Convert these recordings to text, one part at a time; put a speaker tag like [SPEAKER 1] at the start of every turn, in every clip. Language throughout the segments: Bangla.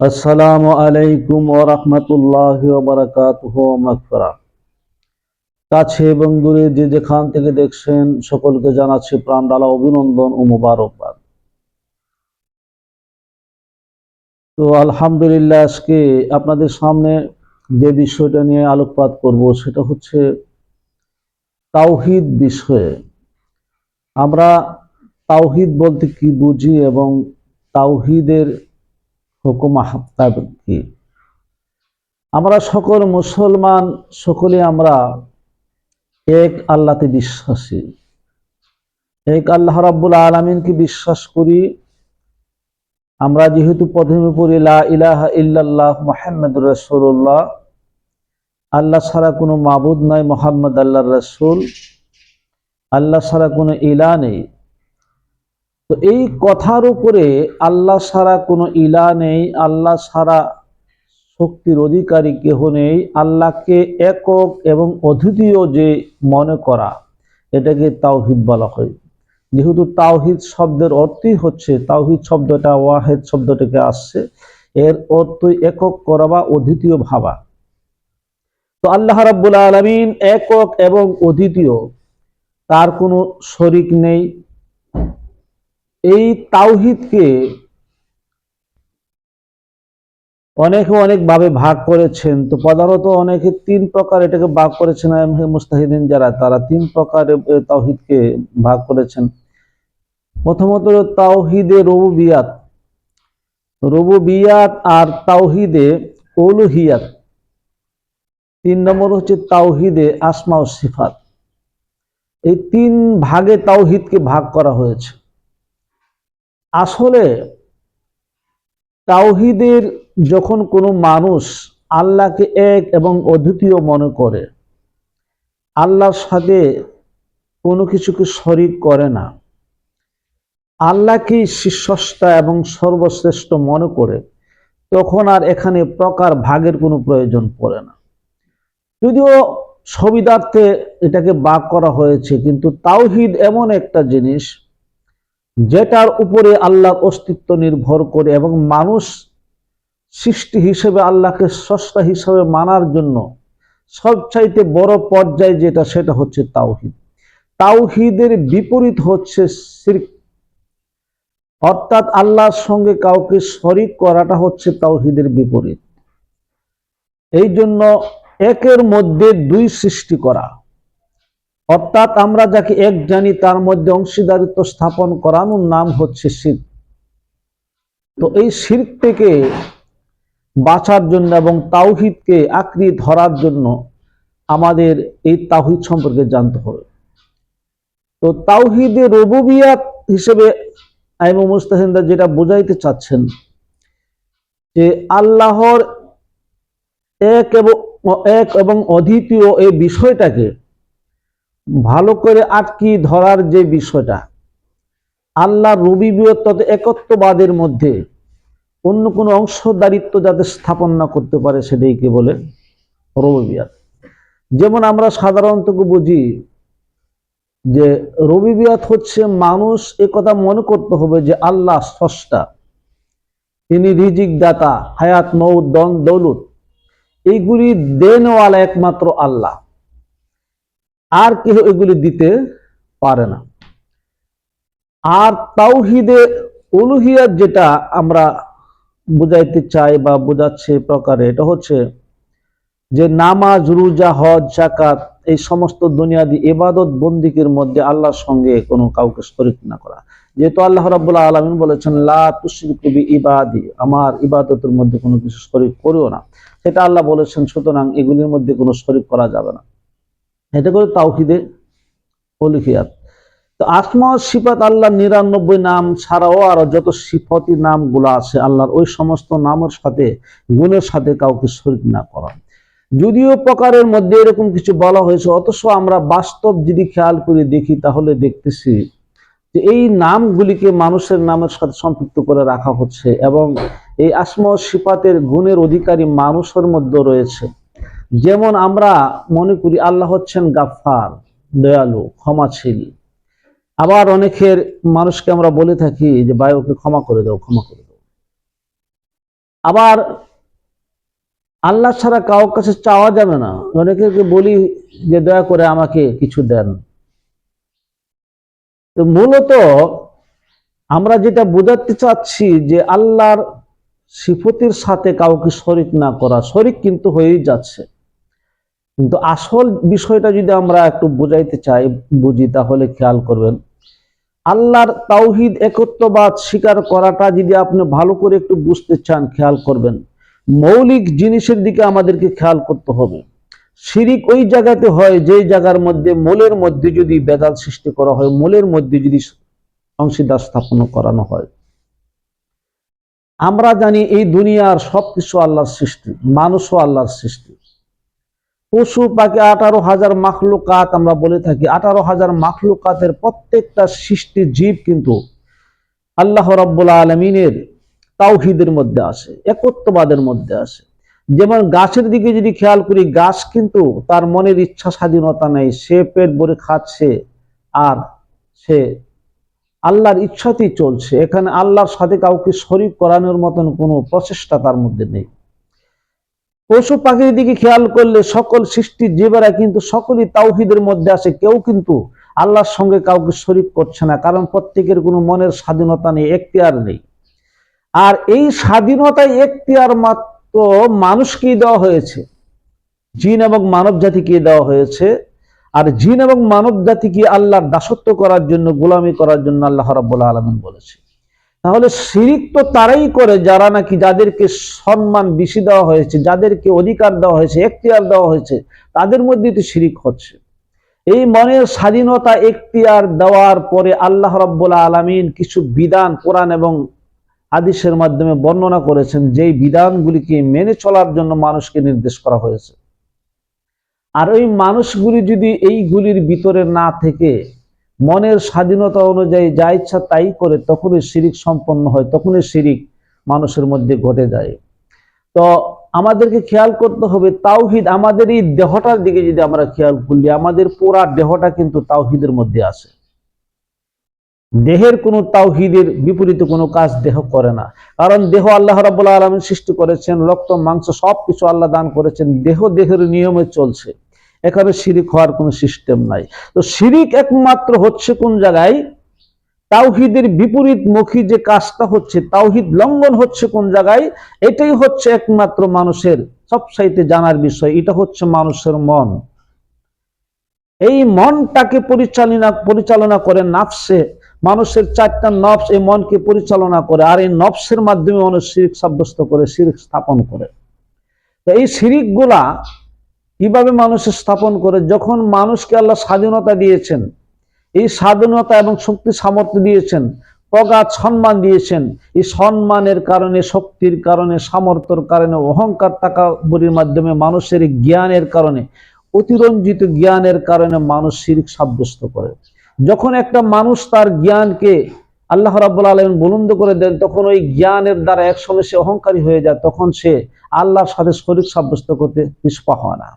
[SPEAKER 1] আসসালামু আলাইকুম ওয়া রাহমাতুল্লাহি ওয়া বারাকাতুহু মাগফিরা। কাছে এবং দূরে যে যেখান থেকে দেখছেন সকলকে জানাচ্ছি প্রাণঢালা অভিনন্দন ও মোবারকবাদ। তো আলহামদুলিল্লাহ, আজকে আপনাদের সামনে যে বিষয়টা নিয়ে আলোকপাত করব সেটা হচ্ছে তাওহীদ বিষয়ে। আমরা তাওহীদ বলতে কি বুঝি এবং তাওহীদের হুকুম আহকাম কি। আমরা সকল মুসলমান, সকলে আমরা এক আল্লাহতে বিশ্বাসী, এক আল্লাহ রাব্বুল আলামিনকে বিশ্বাস করি। আমরা যেহেতু প্রথমে পড়ি লা ইলাহা ইল্লাল্লাহ মুহাম্মাদুর রাসূলুল্লাহ, আল্লাহ ছাড়া কোনো মাবুদ নাই, মুহাম্মদ আল্লাহর রাসূল, আল্লাহ ছাড়া কোনো ইলাহ নেই। তো এই কথার উপরে আল্লাহ ছাড়া কোনো ইলাহ নেই, আল্লাহ ছাড়া শক্তির অধিকারী কেহ নেই, আল্লাহকে একক এবং অদ্বিতীয় যে মনে করা, এটাকে তাওহীদ বলা হয়। যেহেতু তাওহীদ শব্দের অর্থই হচ্ছে, তাওহীদ শব্দটা ওয়াহেদ শব্দ থেকে আসছে, এর অর্থই একক করা বা অদ্বিতীয় ভাবা। তো আল্লাহ রাব্বুল আলামিন একক এবং অদ্বিতীয়, তার কোনো শরীক নেই। এই তাওহীদকে অনেকে অনেকভাবে ভাগ করেছেন। তো প্রধানত অনেকে তিন প্রকার এটাকে ভাগ করেছেন। মুস্তাহিদিন যারা, তারা তিন প্রকারে তাওহীদকে ভাগ করেছেন। প্রথমত তাওহীদে রুবুবিয়াত, রুবুবিয়াত আর তাওহীদে উলুহিয়াত। তিন নম্বর হচ্ছে তাওহীদে আসমা ও সিফাত। এই তিন ভাগে তাওহীদকে ভাগ করা হয়েছে। আসলে তাওহীদের যখন কোনো মানুষ আল্লাহকে এক এবং অদ্বিতীয় মনে করে, আল্লাহর সাথে কোনো কিছুকে শরীক করে না, আল্লাহকেই শীর্ষস্তা এবং সর্বশ্রেষ্ঠ মনে করে, তখন আর এখানে প্রকার ভাগের কোনো প্রয়োজন পড়ে না। যদিও সুবিধার্থে এটাকে ভাগ করা হয়েছে, কিন্তু তাওহীদ এমন একটা জিনিস যেটার উপরে আল্লাহর অস্তিত্ব নির্ভর করে, এবং মানুষ সৃষ্টি হিসেবে আল্লাহকে স্রষ্টা হিসেবে মানার জন্য সবচাইতে বড় পর্যায় যেটা, সেটা হচ্ছে তাওহীদ। তাওহীদের বিপরীত হচ্ছে শিরক, অর্থাৎ আল্লাহর সঙ্গে কাউকে শরীক করাটা হচ্ছে তাওহীদের বিপরীত। এই জন্য একের মধ্যে দুই সৃষ্টি করা, অর্থাৎ আমরা যাকে এক জানি তার মধ্যে অংশীদারিত্ব স্থাপন করানোর নাম হচ্ছে শিরক। তো এই শিরক থেকে বাঁচার জন্য এবং তাওহীদকে আঁকড়ে ধরার জন্য আমাদের এই তাওহীদ সম্পর্কে জানতে হবে। তো তাওহীদে রুবুবিয়াত হিসেবে আইম মুস্তাহিদরা যেটা বোঝাইতে চাচ্ছেন, যে আল্লাহর এক এবং অদ্বিতীয় এই বিষয়টাকে ভালো করে আটকি ধরার যে বিষয়টা, আল্লাহর রুবুবিয়ত একত্ববাদের মধ্যে অন্য কোনো অংশদারিত্ব যাতে স্থাপন না করতে পারে, সেটাইকে বলে রুবুবিয়াত। যেমন আমরা সাধারণত বুঝি যে রুবুবিয়াত হচ্ছে মানুষ একথা মনে করতে হবে যে আল্লাহ স্রষ্টা, তিনি রিজিক দাতা, হায়াত মউত দন দৌলত এইগুলি দেনওয়ালা একমাত্র আল্লাহ, আর কেউ এগুলি দিতে পারে না। আর তাওহীদে উলুহিয়াত যেটা আমরা বুঝাইতে চাই বা বোঝাচ্ছে প্রকারে, এটা হচ্ছে যে নামাজ, রোজা, হজ, যাকাত, এই সমস্ত দুনিয়াদি ইবাদত বন্দিকের মধ্যে আল্লাহর সঙ্গে কোনো কাউকে শরীক না করা। যেহেতু আল্লাহ রাব্বুল আলামিন বলেছেন লা তুশরিকু বি ইবাদি, আমার ইবাদতের মধ্যে কোনো কিছু শরীক করিও না, সেটা আল্লাহ বলেছেন। সুতরাং এগুলির মধ্যে কোনো শরীক করা যাবে না। এটা করে তাওহীদে উলুহিয়াত। তো আসমা ও সিফাত, আল্লাহর ৯৯ নাম ছাড়াও আরো যত সিফাতি নামগুলো আছে আল্লাহর, ওই সমস্ত নামের সাথে, গুণের সাথে কাউকে শরীক না করা। যদিও প্রকারের মধ্যে এরকম কিছু বলা হয়েছে, অথচ আমরা বাস্তব যদি খেয়াল করে দেখি তাহলে দেখতেছি যে এই নামগুলিকে মানুষের নামের সাথে সম্পৃক্ত করে রাখা হচ্ছে, এবং এই আসমা ও সিফাতের গুণের অধিকারী মানুষের মধ্যে রয়েছে। যেমন আমরা মনে করি আল্লাহ হচ্ছেন গাফফার, দয়ালু, ক্ষমাশীল। আবার অনেকের মানুষকে আমরা বলে থাকি যে ভাই ওকে ক্ষমা করে দাও, ক্ষমা করে দাও। আবার আল্লাহ ছাড়া কারোর কাছে চাওয়া যাবে না। অনেকে বলি যে দয়া করে আমাকে কিছু দেন। তো মূলত আমরা যেটা বোঝাতে চাচ্ছি যে আল্লাহর সিফতের সাথে কাউকে শরিক না করা, শরিক কিন্তু হয়েই যাচ্ছে। কিন্তু আসল বিষয়টা যদি আমরা একটু বুঝাইতে চাই, বুঝি, তাহলে খেয়াল করবেন, আল্লাহর তাওহীদ একত্ববাদ স্বীকার করাটা যদি আপনি ভালো করে একটু বুঝতে চান, খেয়াল করবেন মৌলিক জিনিসের দিকে আমাদেরকে খেয়াল করতে হবে। শিরিক ওই জায়গাতে হয় যেই জায়গার মধ্যে মূলের মধ্যে যদি বেদাল সৃষ্টি করা হয়, মূলের মধ্যে যদি অংশীদার স্থাপন করানো হয়। আমরা জানি এই দুনিয়ার সবকিছু আল্লাহর সৃষ্টি, মানুষও আল্লাহর সৃষ্টি, পশু পাখি 18,000 মাখলুকাত আমরা বলে থাকি। 18,000 মাখলুকাতের প্রত্যেকটা সৃষ্টি জীব কিন্তু আল্লাহ রাব্বুল আলামিনের তাওহীদের মধ্যে আসে, একত্ববাদের মধ্যে আসে। যেমন গাছের দিকে যদি খেয়াল করি, গাছ কিন্তু তার মনের ইচ্ছা স্বাধীনতা নেই, সে পেট ভরে খাচ্ছে আর সে আল্লাহর ইচ্ছাতেই চলছে। এখানে আল্লাহর সাথে কাউকে শরীক করানোর মতন কোনো প্রচেষ্টা তার মধ্যে নেই। পশু পাখির দিকে খেয়াল করলে সকল সৃষ্টির জীবেরা কিন্তু সকলেই তাওহীদের মধ্যে আসে, কেউ কিন্তু আল্লাহর সঙ্গে কাউকে শরীক করছে না, কারণ প্রত্যেকের কোনো মনের স্বাধীনতা নেই, এখতিয়ার নেই। আর এই স্বাধীনতায় এখতিয়ার মাত্র মানুষকেই দেওয়া হয়েছে, জিন এবং মানব জাতিকে দেওয়া হয়েছে। আর জিন এবং মানব জাতিকে আল্লাহর দাসত্ব করার জন্য, গোলামি করার জন্য আল্লাহ রাব্বুল আলামিন বলেছে। তাহলে শিরিক তো তারাই করে যারা নাকি, যাদেরকে সম্মান বেশি দেওয়া হয়েছে, যাদেরকে অধিকার দেওয়া হয়েছে, এখতিয়ার দেওয়া হয়েছে, তাদের মধ্যে তো শিরিক হচ্ছে। এই মনের স্বাধীনতা এখতিয়ার দেওয়ার পরে আল্লাহ রাব্বুল আলামিন কিছু বিধান কোরআন এবং হাদিসের মাধ্যমে বর্ণনা করেছেন, যেই বিধানগুলিকে মেনে চলার জন্য মানুষকে নির্দেশ করা হয়েছে। আর ওই মানুষগুলি যদি এইগুলির ভিতরে না থেকে মনের স্বাধীনতা অনুযায়ী যা ইচ্ছা তাই করে, তখনই শিরিক সম্পন্ন হয়, তখনই শিরিক মানুষের মধ্যে ঘটে যায়। তো আমাদেরকে খেয়াল করতে হবে তাওহীদ, আমাদের এই দেহটার দিকে যদি আমরা খেয়াল করি, আমাদের পুরা দেহটা কিন্তু তাওহীদের মধ্যে আছে। দেহের কোনো তাওহীদের বিপরীতে কোনো কাজ দেহ করে না, কারণ দেহ আল্লাহ রাব্বুল আলামিন সৃষ্টি করেছেন, রক্ত মাংস সবকিছু আল্লাহ দান করেছেন, দেহ দেহের নিয়মে চলছে, এখানে শিরিক হওয়ার কোনো সিস্টেম নাই। তো শিরিক একমাত্র হচ্ছে কোন জায়গায়, তাওহীদের বিপরীতমুখী যে কাজটা হচ্ছে, তাওহীদ লঙ্ঘন হচ্ছে কোন জায়গায়, এটাই হচ্ছে একমাত্র মানুষের সবচাইতে জানার বিষয়। এটা হচ্ছে মানুষের মন। এই মনটাকে পরিচালনা করে নাফসে, মানুষের 4টা নফস এই মনকে পরিচালনা করে, আর এই নফসের মাধ্যমে মানুষ শিরিক সাব্যস্ত করে, শিরিক স্থাপন করে। তো এই শিরিক গুলা কিভাবে মানুষের স্থাপন করে, যখন মানুষকে আল্লাহ স্বাধীনতা দিয়েছেন, এই স্বাধীনতা এবং শক্তি সামর্থ্য দিয়েছেন, প্রগাঢ় সম্মান দিয়েছেন, এই সম্মানের কারণে, শক্তির কারণে, সামর্থ্যের কারণে, অহংকার তাকাব্বুরের মাধ্যমে, মানুষের জ্ঞানের কারণে, অতিরঞ্জিত জ্ঞানের কারণে মানুষ শিরক সাব্যস্ত করে। যখন একটা মানুষ তার জ্ঞানকে আল্লাহ রাব্বুল আলামিন বুলন্দ করে দেন, তখন ওই জ্ঞানের দ্বারা একসঙ্গে সে অহংকারী হয়ে যায়, তখন সে আল্লাহর সাথে শরীক সাব্যস্ত করতে পিছপা হয় না।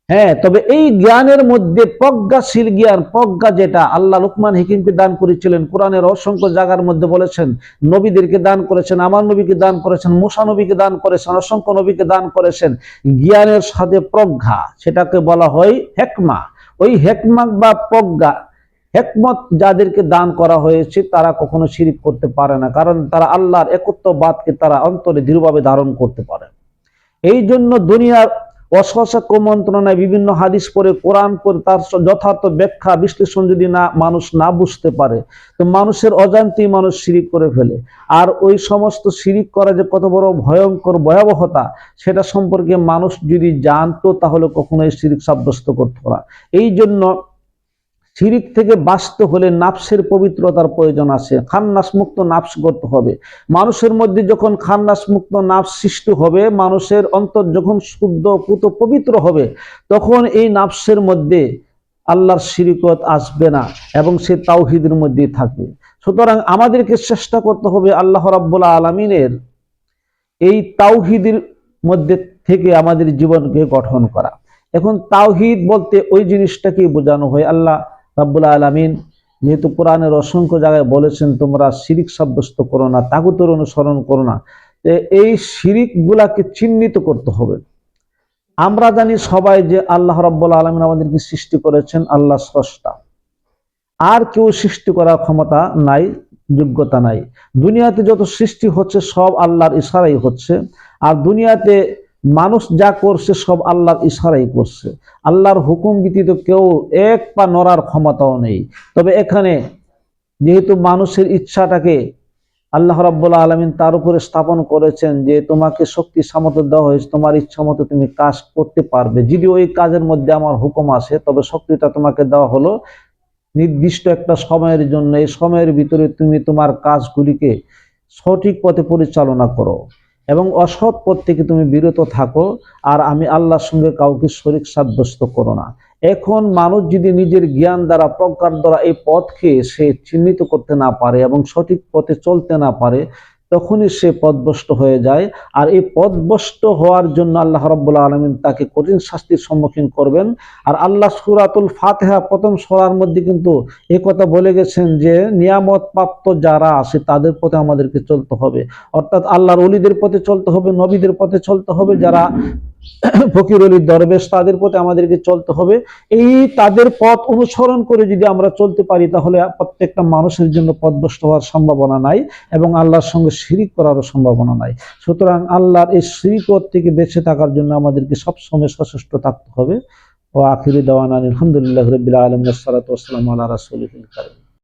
[SPEAKER 1] হ্যাঁ, তবে এই জ্ঞানের মধ্যে প্রজ্ঞাশীল জ্ঞান, প্রজ্ঞা যেটা আল্লাহ লুকমান হাকিমকে দান করেছিলেন, কোরআনের অসংখ্য জায়গার মধ্যে বলেছেন, নবীদেরকে দান করেছেন, আমার নবীকে দান করেছেন, মুসা নবীকে দান করেছেন, অসংখ্য নবীকে দান করেছেন। জ্ঞানের সাথে প্রজ্ঞা, সেটাকে বলা হয় হেকমা। ওই হেকমা বা প্রজ্ঞা, হেকমত যাদেরকে দান করা হয়েছে, তারা কখনো শিরিক করতে পারে না, কারণ তারা আল্লাহর একত্ববাদকে তারা অন্তরে দৃঢ়ভাবে ধারণ করতে পারে। এই জন্য দুনিয়ার অশাসক মন্ত্রণায় বিভিন্ন হাদিস পড়ে, কোরআন পড়ে, তার যথার্থ ব্যাখ্যা বিশ্লেষণ যদি মানুষ না বুঝতে পারে, তো মানুষের অজান্তেই মানুষ শিরিক করে ফেলে। আর ওই সমস্ত শিরিক করা যে কত বড় ভয়ঙ্কর ভয়াবহতা, সেটা সম্পর্কে মানুষ যদি জানতো, তাহলে কখনোই শিরিক সাব্যস্ত করতো না। এই জন্য শিরিক থেকে বাঁচতে হলে নাফসের পবিত্রতার প্রয়োজন আছে, খান্নাস মুক্ত নাফস করতে হবে। মানুষের মধ্যে যখন খান্নাস মুক্ত নাফস সৃষ্টি হবে, মানুষের অন্তর যখন শুদ্ধ পুত পবিত্র হবে, তখন এই নাফসের মধ্যে আল্লাহর শিরিকত আসবে না এবং সে তাওহীদের মধ্যেই থাকবে। সুতরাং আমাদেরকে চেষ্টা করতে হবে আল্লাহ রাব্বুল আলামিনের এই তাওহীদের মধ্যে থেকে আমাদের জীবনকে গঠন করা। এখন তাওহীদ বলতে ওই জিনিসটাকে বোঝানো হয়। আল্লাহ রাব্বুল আলামিন যেহেতু কোরআনের অসংখ্য জায়গায় বলেছেন, তোমরা শিরিক সাব্যস্ত করো না, তাগুতের অনুসরণ করো না, এই শিরিক গুলাকে চিহ্নিত করতে হবে। আমরা জানি সবাই যে আল্লাহ রাব্বুল আলামিন আমাদেরকে সৃষ্টি করেছেন, আল্লাহ স্রষ্টা, আর কেউ সৃষ্টি করার ক্ষমতা নাই, যোগ্যতা নাই। দুনিয়াতে যত সৃষ্টি হচ্ছে সব আল্লাহর ইশারাই হচ্ছে, আর দুনিয়াতে মানুষ যা করছে সব আল্লাহর ইশারাই করছে। আল্লাহর হুকুম ব্যতীত কেউ এক পা নড়ার ক্ষমতাও নেই। তবে এখানে যেহেতু মানুষের ইচ্ছাটাকে আল্লাহ রাব্বুল আলামিন তার উপরে স্থাপন করেছেন যে তোমাকে শক্তি সামর্থ্য দেওয়া হয়েছে, তোমার ইচ্ছা মতো তুমি কাজ করতে পারবে। যদি ওই কাজের মধ্যে আমার হুকুম আসে, তবে শক্তিটা তোমাকে দেওয়া হলো নির্দিষ্ট একটা সময়ের জন্য। এই সময়ের ভিতরে তুমি তোমার কাজগুলিকে সঠিক পথে পরিচালনা করো এবং অসৎ পথ থেকে তুমি বিরত থাকো, আর আমি আল্লাহর সঙ্গে কাউকে শরীক সাব্যস্ত করো না। এখন মানুষ যদি নিজের জ্ঞান দ্বারা, প্রজ্ঞার দ্বারা এই পথকে সে চিহ্নিত করতে না পারে এবং সঠিক পথে চলতে না পারে, তখনই সে পথভ্রষ্ট হয়ে যায়। আর এই পথভ্রষ্ট হওয়ার জন্য আল্লাহ রাব্বুল আলামিন তাকে কঠিন শাস্তির সম্মুখীন করবেন। আর আল্লাহ সূরাতুল ফাতিহা প্রথম সূরার মধ্যে কিন্তু এই কথা বলে গেছেন যে নিয়ামত প্রাপ্ত যারা আছে তাদের পথে আমাদেরকে চলতে হবে, অর্থাৎ আল্লাহর ওলিদের পথে চলতে হবে, নবীদের পথে চলতে হবে, যারা ফকির অলি দরবেশ তাদের পথে আমাদেরকে চলতে হবে। এই তাদের পথ অনুসরণ করে যদি আমরা চলতে পারি, তাহলে প্রত্যেকটা মানুষের জন্য পথভ্রষ্ট হওয়ার সম্ভাবনা নাই এবং আল্লাহর সঙ্গে শিরিক করারও সম্ভাবনা নাই। সুতরাং আল্লাহর এই শিরিক থেকে বেঁচে থাকার জন্য আমাদেরকে সবসময় সচেষ্ট থাকতে হবে। ও আখিরি দাওয়ানা আলহামদুলিল্লাহি রাব্বিল আলামিন, আসসালাতু ওয়াসসালামু আলা রাসূলিল কারীম।